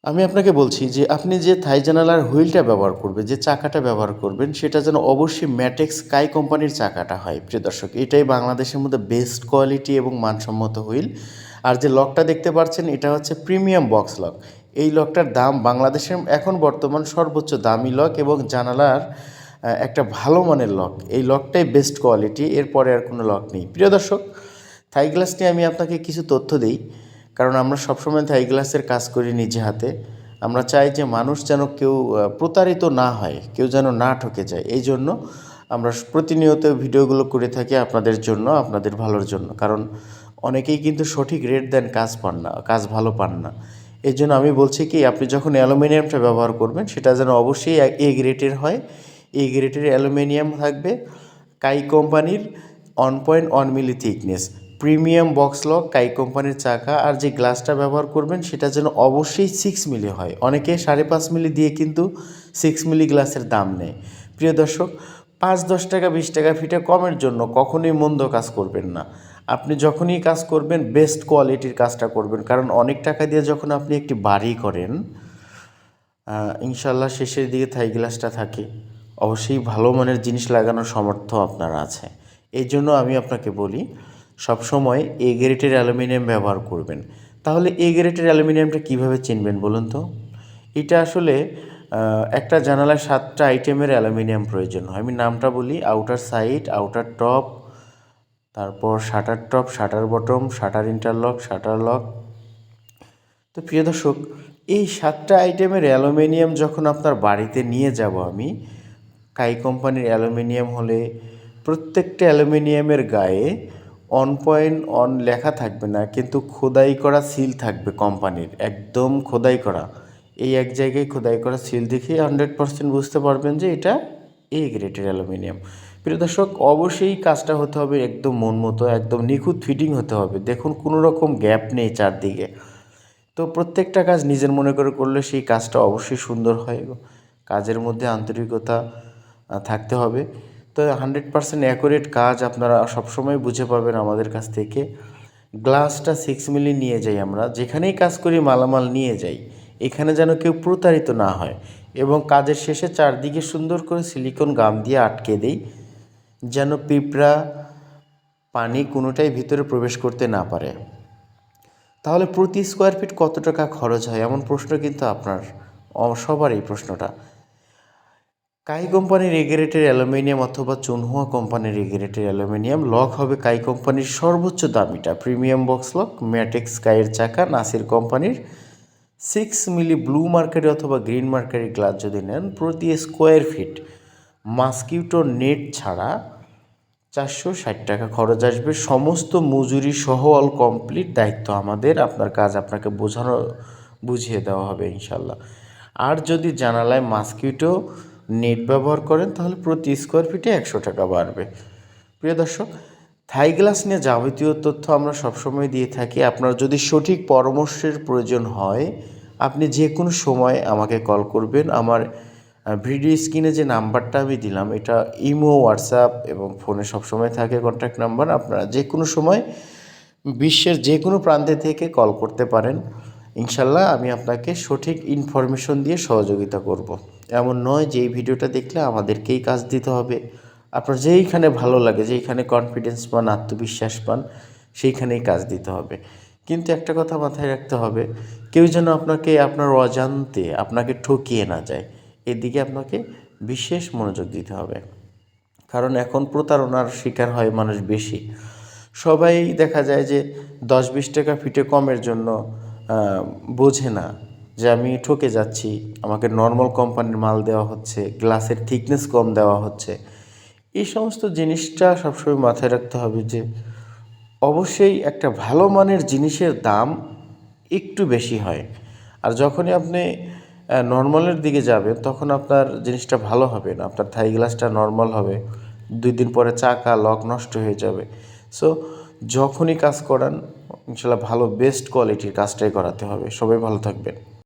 আমি আপনাকে বলছি যে আপনি যে থাই জানালার হুইলটা ব্যবহার করবেন, যে চাকাটা ব্যবহার করবেন সেটা যেন অবশ্যই ম্যাটেক্স স্কাই কোম্পানির চাকাটা হয় প্রিয় দর্শক। এটাই বাংলাদেশের মধ্যে বেস্ট কোয়ালিটি এবং মানসম্মত হুইল। আর যে লকটা দেখতে পাচ্ছেন এটা হচ্ছে প্রিমিয়াম বক্স লক। এই লকটার দাম বাংলাদেশের এখন বর্তমান সর্বোচ্চ দামি লক এবং জানালার একটা ভালো মানের লক। এই লকটাই বেস্ট কোয়ালিটি, এরপরে আর কোনো লক নেই প্রিয় দর্শক। থাই গ্লাস নিয়ে আমি আপনাকে কিছু তথ্য দিই, কারণ আমরা সবসময় থাই গ্লাসের কাজ করি নিজে হাতে। আমরা চাই যে মানুষ যেন কেউ প্রতারিত না হয়, কেউ যেন না ঠকে যায়। এই জন্য আমরা প্রতিনিয়ত ভিডিওগুলো করে থাকি আপনাদের জন্য, আপনাদের ভালোর জন্য। কারণ অনেকেই কিন্তু সঠিক রেট দেন, কাজ পান না, কাজ ভালো পান না। এই জন্য আমি বলছি কি, আপনি যখন অ্যালুমিনিয়ামটা ব্যবহার করবেন সেটা যেন অবশ্যই এ গ্রেডের হয়। এ গ্রেডের অ্যালুমিনিয়াম থাকবে, কাই কোম্পানির 1.1 milli thickness, premium box lock, কাই কোম্পানির চাকা। আর যে গ্লাসটা ব্যবহার করবেন সেটা যেন অবশ্যই 6 মিলি হয়। অনেকে 5.5 মিলি দিয়ে কিন্তু 6 মিলি গ্লাসের দাম নেয় প্রিয় দর্শক। 5-10 টাকা 20 টাকা ফিটে কমের জন্য কখনোই মন্দ কাজ করবেন না। আপনি যখনই কাজ করবেন বেস্ট কোয়ালিটির কাজটা করবেন, কারণ অনেক টাকা দিয়ে যখন আপনি একটি বাড়ি করেন, ইনশাল্লাহ শেষের দিকে থাই গ্লাসটা থাকে। অবশ্যই ভালো মানের জিনিস লাগানোর সামর্থ্য আপনার আছে। এই জন্য আমি আপনাকে বলি সবসময় এ গ্রেডের অ্যালুমিনিয়াম ব্যবহার করবেন। তাহলে এ গ্রেডের অ্যালুমিনিয়ামটা কীভাবে চিনবেন বলুন তো? এটা আসলে একটা জানালায় 7টা আইটেমের অ্যালুমিনিয়াম প্রয়োজন হয়। আমি নামটা বলি: আউটার সাইড, আউটার টপ, তারপর shutter top, shutter bottom, shutter interlock, shutter lock. তো প্রিয় দর্শক, এই 7টা আইটেমের অ্যালুমিনিয়াম যখন আপনার বাড়িতে নিয়ে যাব আমি, কাই কোম্পানির অ্যালুমিনিয়াম হলে প্রত্যেকটা অ্যালুমিনিয়ামের গায়ে 1.1 লেখা থাকবে না, কিন্তু খোদাই করা সিল থাকবে কোম্পানির, একদম খোদাই করা। এই এক জায়গায় খোদাই করা সিল দেখে 100% বুঝতে পারবেন যে এটা এ গ্রেডের অ্যালুমিনিয়াম। প্রিয় দর্শক, অবশ্যই কাজটা হতে হবে একদম মন মতো, একদম নিখুঁত ফিটিং হতে হবে। দেখুন কোনো রকম গ্যাপ নেই চারদিকে। তো প্রত্যেকটা কাজ নিজের মনে করে করলে সেই কাজটা অবশ্যই সুন্দর হয়। কাজের মধ্যে আন্তরিকতা থাকতে হবে। তো 100% অ্যাকুরেট কাজ আপনারা সবসময় বুঝে পাবেন আমাদের কাছ থেকে। গ্লাসটা 6 মিলি নিয়ে যাই আমরা, যেখানেই কাজ করি মালামাল নিয়ে যাই, এখানে যেন কেউ প্রতারিত না হয়। এবং কাজের শেষে চারদিকে সুন্দর করে সিলিকন গাম দিয়ে আটকে দেই, যেন পিঁপড়া, পানি কোনোটাই ভিতরে প্রবেশ করতে না পারে। তাহলে প্রতি স্কোয়ার ফিট কত টাকা খরচ হয়, এমন প্রশ্ন কিন্তু আপনার সবার এই প্রশ্নটা। কাই কোম্পানির এ গ্রেডের অ্যালুমিনিয়াম অথবা চুনহুয়া কোম্পানির এ গ্রেডের অ্যালুমিনিয়াম লক হবে কাই কোম্পানির সর্বোচ্চ দামিটা, প্রিমিয়াম বক্স লক, ম্যাটেক্স স্কাইয়ের চাকা, নাসির কোম্পানির 6 মিলি ব্লু মার্কারি অথবা গ্রিন মার্কারি গ্লাস যদি নেন, প্রতি স্কোয়ার ফিট মসকিউটো নেট ছাড়া 460 টাকা খরচ আসবে। সমস্ত মজুরি সহ অল কমপ্লিট দায়িত্ব আমাদের। আপনার কাজ আপনাকে বুঝিয়ে দেওয়া হবে ইনশাল্লাহ। আর যদি জানালায় মসকিউটো নেট ব্যবহার করেন তাহলে প্রতি স্কোয়ার ফিটে 100 টাকা বাড়বে। প্রিয় দর্শক, থাই গ্লাস নিয়ে যাবতীয় তথ্য আমরা সবসময় দিয়ে থাকি। আপনার যদি সঠিক পরামর্শের প্রয়োজন হয়, আপনি যে কোনো সময় আমাকে কল করবেন। আমার ভিডিও স্ক্রিনে যে নাম্বারটা আমি দিলাম, এটা ইমো, হোয়াটসঅ্যাপ এবং ফোনে সবসময় থাকে কন্ট্যাক্ট নাম্বার। আপনারা যে কোনো সময় বিশ্বের যে কোনো প্রান্তে থেকে কল করতে পারেন। ইনশাল্লাহ আমি আপনাকে সঠিক ইনফরমেশন দিয়ে সহযোগিতা করব। এমন নয় যে এই ভিডিওটা দেখলে আমাদেরকেই কাজ দিতে হবে। আপনার যেইখানে ভালো লাগে, যেইখানে কনফিডেন্স পান, আত্মবিশ্বাস পান, সেইখানেই কাজ দিতে হবে। কিন্তু একটা কথা মাথায় রাখতে হবে, কেউ যেন আপনাকে আপনার অজান্তে আপনাকে ঠকিয়ে না যায়, এদিকে আপনাকে বিশেষ মনোযোগ দিতে হবে। কারণ এখন প্রতারণার শিকার হয় মানুষ বেশি। সবাই দেখা যায় যে 10-20 টাকা ফিটে কমের জন্য বোঝে না যে আমি ঠকে যাচ্ছি, আমাকে নর্মাল কোম্পানির মাল দেওয়া হচ্ছে, গ্লাসের থিকনেস কম দেওয়া হচ্ছে। এই সমস্ত জিনিসটা সবসময় মাথায় রাখতে হবে যে অবশ্যই একটা ভালো মানের জিনিসের দাম একটু বেশি হয়। আর যখনই আপনি নর্মালের দিকে যাবেন তখন আপনার জিনিসটা ভালো হবে না, আপনার থাই গ্লাসটা নর্মাল হবে, 2 দিন পরে চাকা লক নষ্ট হয়ে যাবে। সো যখনই কাজ করান ইনশাল্লাহ ভালো বেস্ট কোয়ালিটির কাজটাই করাতে হবে। সবাই ভালো থাকবেন।